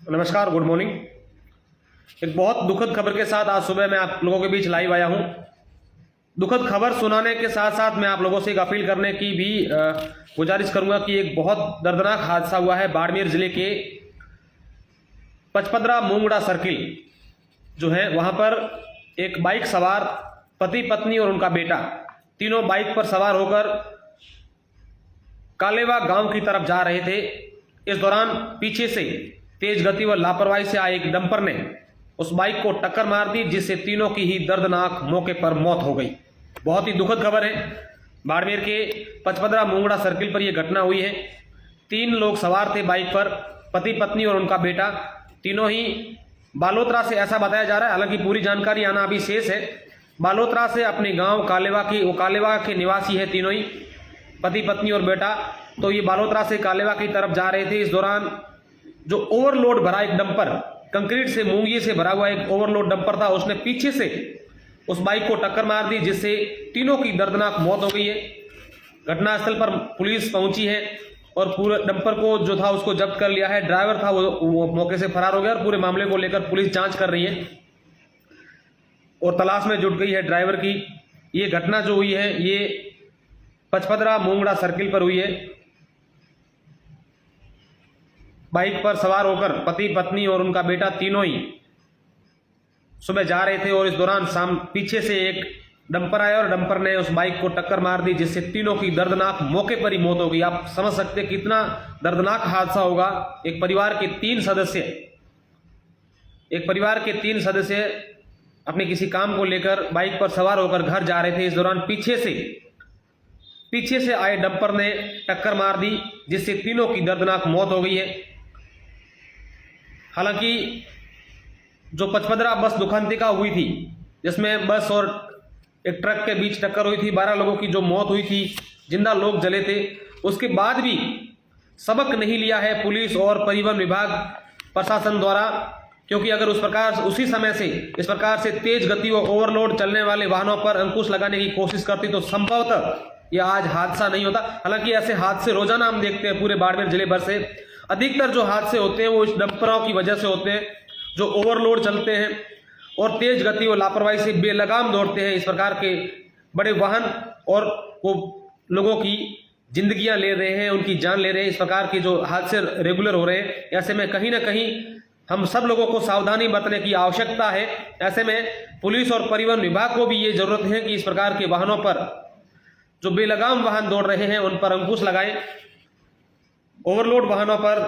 नमस्कार, good morning. एक बहुत दुखद खबर के साथ आज सुबह मैं आप लोगों के बीच लाइव आया हूं। दुखद खबर सुनाने के साथ साथ मैं आप लोगों से एक अपील करने की भी गुजारिश करूंगा कि एक बहुत दर्दनाक हादसा हुआ है बाड़मेर जिले के पचपदरा मूंगड़ा सर्किल जो है वहां पर एक बाइक सवार पति पत्नी और उनका बेटा तीनों बाइक पर सवार होकर कालेवा गांव की तरफ जा रहे थे। इस दौरान पीछे से तेज गति व लापरवाही से आए एक डंपर ने उस बाइक को टक्कर मार दी, जिससे तीनों की ही दर्दनाक मौके पर मौत हो गई। बहुत ही दुखद खबर है। बाड़मेर के पचपदरा मूंगड़ा सर्किल पर यह घटना हुई है। 3 लोग सवार थे बाइक पर, पति पत्नी और उनका बेटा। तीनों ही बालोतरा से, ऐसा बताया जा रहा है, हालांकि पूरी जानकारी आना अभी शेष है। बालोतरा से अपने गांव कालेवा के निवासी है तीनों ही, पति पत्नी और बेटा। तो ये बालोतरा से कालेवा की तरफ जा रहे थे। इस दौरान जो ओवरलोड भरा एक डंपर, कंक्रीट से मूंगिए से भरा हुआ एक ओवरलोड डंपर था, उसने पीछे से उस बाइक को टक्कर मार दी, जिससे तीनों की दर्दनाक मौत हो गई है। घटनास्थल पर पुलिस पहुंची है और पूरे डंपर को जो था उसको जब्त कर लिया है। ड्राइवर था वो मौके से फरार हो गया और पूरे मामले को लेकर पुलिस जांच कर रही है और तलाश में जुट गई है ड्राइवर की। ये घटना जो हुई है ये पचपदरा मूंगड़ा सर्किल पर हुई है। बाइक पर सवार होकर पति पत्नी और उनका बेटा तीनों ही सुबह जा रहे थे और इस दौरान पीछे से एक डंपर आया और डंपर ने उस बाइक को टक्कर मार दी, जिससे तीनों की दर्दनाक मौके पर ही मौत हो गई। आप समझ सकते हैं कितना दर्दनाक हादसा होगा। एक परिवार के तीन सदस्य अपने किसी काम को लेकर बाइक पर सवार होकर घर जा रहे थे। इस दौरान पीछे से आए डंपर ने टक्कर मार दी, जिससे तीनों की दर्दनाक मौत हो गई है। हालांकि जो पचपदरा बस दुखांतिका हुई थी, जिसमें बस और एक ट्रक के बीच टक्कर हुई थी, 12 लोगों की जो मौत हुई थी, जिंदा लोग जले थे, उसके बाद भी सबक नहीं लिया है पुलिस और परिवहन विभाग प्रशासन द्वारा। क्योंकि अगर उसी समय से इस प्रकार से तेज गति व ओवरलोड चलने वाले वाहनों पर अंकुश लगाने की कोशिश करती तो संभवतः यह आज हादसा नहीं होता। हालांकि ऐसे हादसे रोजाना हम देखते हैं पूरे बाड़मेर जिले भर से। अधिकतर जो हादसे होते हैं वो इस डंपरों की वजह से होते हैं, जो ओवरलोड चलते हैं और तेज गति और लापरवाही से बेलगाम दौड़ते हैं। इस प्रकार के बड़े वाहन और वो लोगों की जिंदगियां ले रहे हैं, उनकी जान ले रहे हैं। इस प्रकार के जो हादसे रेगुलर हो रहे हैं, ऐसे में कहीं ना कहीं हम सब लोगों को सावधानी बरतने की आवश्यकता है। ऐसे में पुलिस और परिवहन विभाग को भी ये जरूरत है कि इस प्रकार के वाहनों पर, जो बेलगाम वाहन दौड़ रहे हैं, उन पर अंकुश लगाएं। ओवरलोड वाहनों पर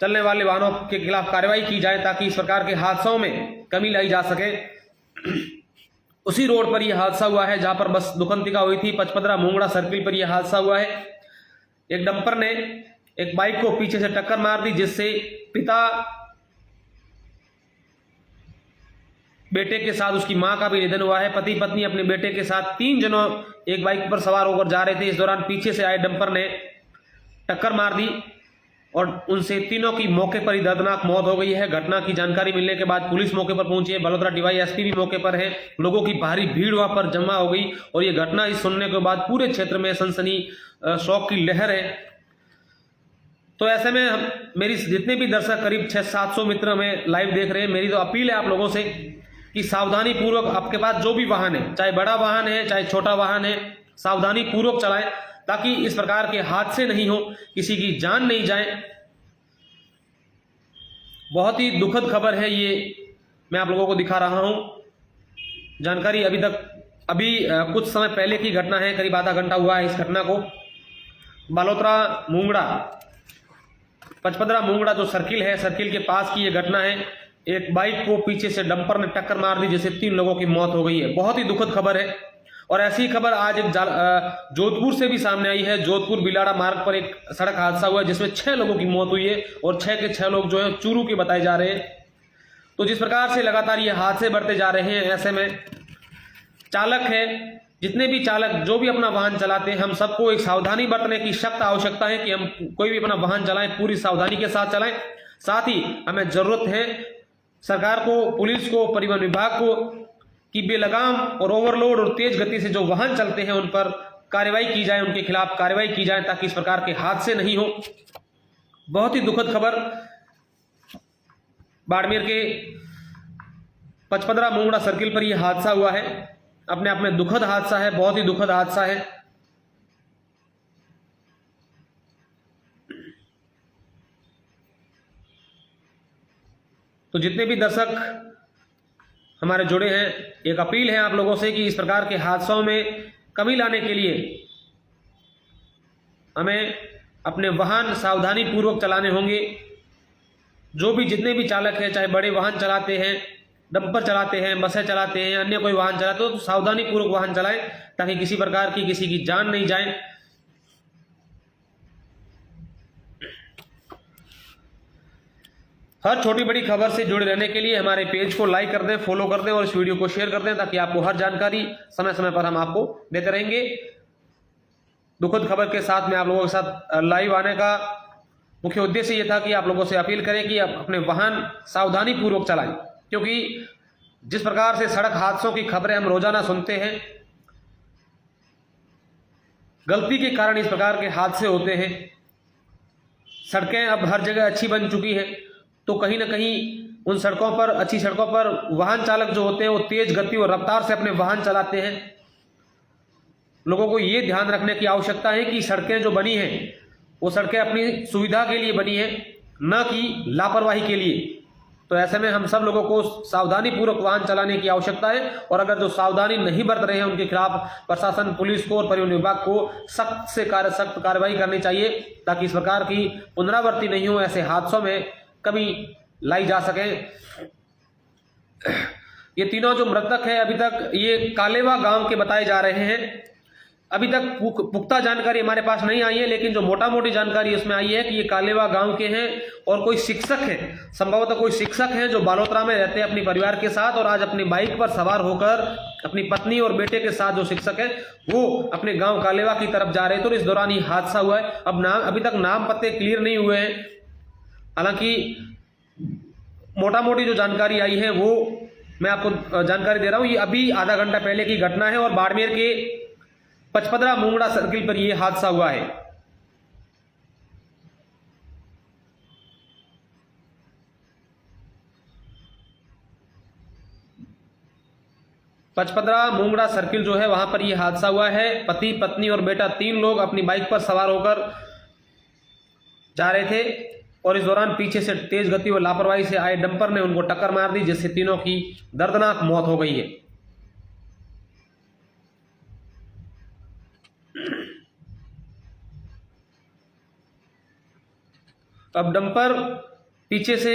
चलने वाले वाहनों के खिलाफ कार्रवाई की जाए, ताकि इस प्रकार के हादसों में कमी लाई जा सके। उसी रोड पर यह हादसा हुआ है जहां पर बस दुखंतिका हुई थी। पचपदरा मूंगड़ा सर्किल पर यह हादसा हुआ है। एक डंपर ने एक बाइक को पीछे से टक्कर मार दी, जिससे पिता, बेटे के साथ उसकी मां का भी निधन हुआ है। पति पत्नी अपने बेटे के साथ 3 जनों एक बाइक पर सवार होकर जा रहे थे। इस दौरान पीछे से आए डंपर ने टक्कर मार दी और उनसे तीनों की मौके पर ही दर्दनाक मौत हो गई है। घटना की जानकारी मिलने के बाद पुलिस मौके पर पहुंची है। बलोतरा डीवाईएसपी भी मौके पर है। लोगों की भारी भीड़ वहां पर जमा हो गई और यह घटना इस सुनने के बाद पूरे क्षेत्र में सनसनी शोक की लहर है। तो ऐसे में मेरी जितने भी दर्शक, करीब 600-700 मित्र हमें लाइव देख रहे हैं, मेरी तो अपील है आप लोगों से कि सावधानी पूर्वक आपके पास जो भी वाहन है, चाहे बड़ा वाहन है चाहे छोटा वाहन है, सावधानी पूर्वक चलाएं, ताकि इस प्रकार के हादसे नहीं हो, किसी की जान नहीं जाए। बहुत ही दुखद खबर है ये, मैं आप लोगों को दिखा रहा हूं। जानकारी अभी कुछ समय पहले की घटना है, करीब आधा घंटा हुआ है इस घटना को। बालोतरा मूंगड़ा, पचपदरा मूंगड़ा जो सर्किल है, सर्किल के पास की ये घटना है। एक बाइक को पीछे से डंपर ने टक्कर मार दी, जिससे 3 लोगों की मौत हो गई है। बहुत ही दुखद खबर है। और ऐसी खबर आज एक जोधपुर से भी सामने आई है। जोधपुर बिलाड़ा मार्ग पर एक सड़क हादसा हुआ है, जिसमें 6 लोगों की मौत हुई है और 6 के 6 लोग जो है चूरू के बताए जा रहे हैं। तो जिस प्रकार से लगातार ये हादसे बढ़ते जा रहे हैं, ऐसे में चालक है, जितने भी चालक जो भी अपना वाहन चलाते हैं, हम सबको एक सावधानी बरतने की सख्त आवश्यकता है कि हम कोई भी अपना वाहन चलाएं, पूरी सावधानी के साथ चलाएं। साथ ही हमें जरूरत है सरकार को, पुलिस को, परिवहन विभाग को कि बेलगाम और ओवरलोड और तेज गति से जो वाहन चलते हैं उन पर कार्रवाई की जाए, उनके खिलाफ कार्रवाई की जाए, ताकि इस प्रकार के हादसे नहीं हो। बहुत ही दुखद खबर। बाड़मेर के पचपदरा मोंगड़ा सर्किल पर यह हादसा हुआ है। अपने आप में दुखद हादसा है, बहुत ही दुखद हादसा है। तो जितने भी दर्शक हमारे जुड़े हैं, एक अपील है आप लोगों से कि इस प्रकार के हादसों में कमी लाने के लिए हमें अपने वाहन सावधानी पूर्वक चलाने होंगे। जो भी जितने भी चालक हैं, चाहे बड़े वाहन चलाते हैं, डंपर चलाते हैं, बसें चलाते हैं, अन्य कोई वाहन चलाते हो, तो सावधानी पूर्वक वाहन चलाएं ताकि किसी प्रकार की किसी की जान नहीं जाए। हर छोटी बड़ी खबर से जुड़े रहने के लिए हमारे पेज को लाइक कर दें, फॉलो कर दें और इस वीडियो को शेयर कर दें ताकि आपको हर जानकारी समय समय पर हम आपको देते रहेंगे। दुखद खबर के साथ में आप लोगों के साथ लाइव आने का मुख्य उद्देश्य ये था कि आप लोगों से अपील करें कि आप अपने वाहन सावधानी पूर्वक चलाएं, क्योंकि जिस प्रकार से सड़क हादसों की खबरें हम रोजाना सुनते हैं, गलती के कारण इस प्रकार के हादसे होते हैं। सड़कें अब हर जगह अच्छी बन चुकी हैं, तो कहीं ना कहीं उन सड़कों पर, अच्छी सड़कों पर वाहन चालक जो होते हैं वो तेज गति और रफ्तार से अपने वाहन चलाते हैं। लोगों को ये ध्यान रखने की आवश्यकता है कि सड़कें जो बनी हैं वो सड़कें अपनी सुविधा के लिए बनी है, न कि लापरवाही के लिए। तो ऐसे में हम सब लोगों को सावधानी पूर्वक वाहन चलाने की आवश्यकता है और अगर जो सावधानी नहीं बरत रहे हैं उनके खिलाफ प्रशासन, पुलिस को और परिवहन विभाग को सख्त कार्रवाई करनी चाहिए ताकि इस प्रकार की पुनरावृत्ति नहीं हो, ऐसे हादसों में कमी लाई जा सके। ये तीनों जो मृतक है अभी तक ये कालेवा गांव के बताए जा रहे हैं। अभी तक पुख्ता जानकारी हमारे पास नहीं आई है, लेकिन जो मोटा मोटी जानकारी इसमें आई है कि ये कालेवा गांव के हैं और कोई शिक्षक है, संभवतः कोई शिक्षक हैं जो बालोतरा में रहते हैं अपने परिवार के साथ और आज अपनी बाइक पर सवार होकर अपनी पत्नी और बेटे के साथ जो शिक्षक है वो अपने गांव कालेवा की तरफ जा रहे थे और इस दौरान ये हादसा हुआ है। अब अभी तक नाम पत्ते क्लियर नहीं हुए हैं, हालांकि मोटा मोटी जो जानकारी आई है वो मैं आपको जानकारी दे रहा हूं। ये अभी आधा घंटा पहले की घटना है और बाड़मेर के पचपदरा मोंगड़ा सर्किल पर यह हादसा हुआ है। पचपदरा मोंगड़ा सर्किल जो है वहां पर यह हादसा हुआ है। पति, पत्नी और बेटा, 3 लोग अपनी बाइक पर सवार होकर जा रहे थे और इस दौरान पीछे से तेज गति और लापरवाही से आए डंपर ने उनको टक्कर मार दी, जिससे तीनों की दर्दनाक मौत हो गई है। अब डंपर पीछे से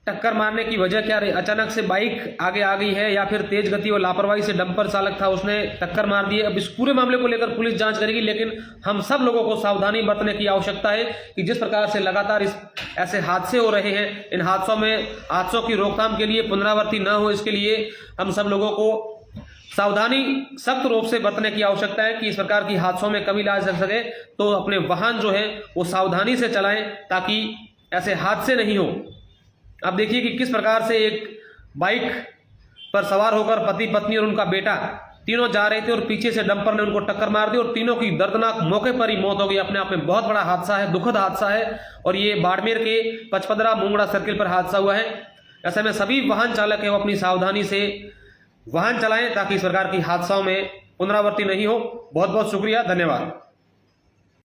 टक्कर मारने की वजह क्या रही? अचानक से बाइक आगे आ गई है या फिर तेज गति और लापरवाही से डंपर चालक था उसने टक्कर मार दी है। अब इस पूरे मामले को लेकर पुलिस जांच करेगी, लेकिन हम सब लोगों को सावधानी बरतने की आवश्यकता है कि जिस प्रकार से लगातार ऐसे हादसे हो रहे हैं, इन हादसों की रोकथाम के लिए, पुनरावृत्ति न हो इसके लिए हम सब लोगों को सावधानी सख्त रूप से बरतने की आवश्यकता है कि इस प्रकार की हादसों में कमी ला सके। तो अपने वाहन जो है वो सावधानी से चलाएं ताकि ऐसे हादसे नहीं हो। अब देखिए कि किस प्रकार से एक बाइक पर सवार होकर पति, पत्नी और उनका बेटा तीनों जा रहे थे और पीछे से डंपर ने उनको टक्कर मार दी और तीनों की दर्दनाक मौके पर ही मौत हो गई। अपने आप में बहुत बड़ा हादसा है, दुखद हादसा है और ये बाड़मेर के पचपदरा मोंगड़ा सर्किल पर हादसा हुआ है। ऐसे में सभी वाहन चालक है वो अपनी सावधानी से वाहन चलाएं ताकि इस प्रकार की हादसाओं में पुनरावृत्ति नहीं हो। बहुत बहुत शुक्रिया, धन्यवाद।